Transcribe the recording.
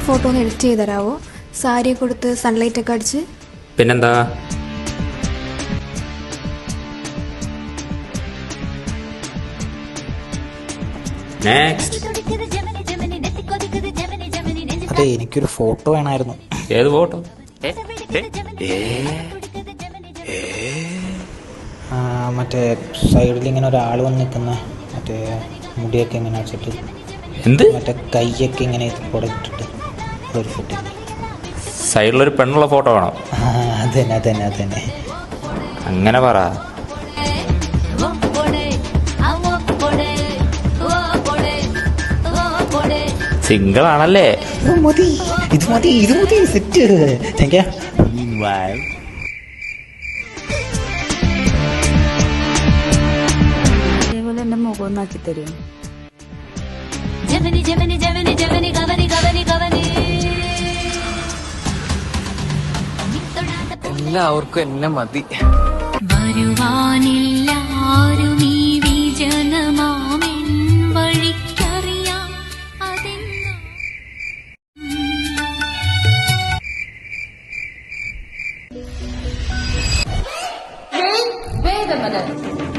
Photo ഒന്ന് edit ചെയ്ത് തരാമോ? സാരി കൊടുത്ത് സൺലൈറ്റ് ഒക്കെ അടിച്ച്. പിന്നെന്താ? നെക്സ്റ്റ്. അതെ, എനിക്കൊരു ഫോട്ടോ വേണമായിരുന്നു. ഏത് ഫോട്ടോ? മറ്റേ സൈഡിൽ ഇങ്ങനെ ഒരാൾ വന്ന് നിൽക്കുന്ന, മറ്റേ മുടിയൊക്കെ ഇങ്ങനെ വെച്ചിട്ട്, എന്ത് മറ്റേ കൈയൊക്കെ ഇങ്ങനെ കൂടെ ഇട്ടിട്ട് ഒരു ഫോട്ടോ. സൈഡിലൊരു പെണ്ണുള്ള ഫോട്ടോ വേണം? അതന്നെ അതന്നെ അതന്നെ. അങ്ങനെ പറ. സിംഗിൾ ആണല്ലേ? മതി, ഇത് മതി, ഇത് മതി, സെറ്റ്. Thank you. അതേപോലെ എന്റെ മുഖം ഒന്നാക്കി തരും. എല്ലാവർക്കും എന്നെ മതി. വരുവാനില്ല ആരും ഈ വിജനമാമെൻ വഴിക്കറിയാം അതെന്ന്. Wait a minute.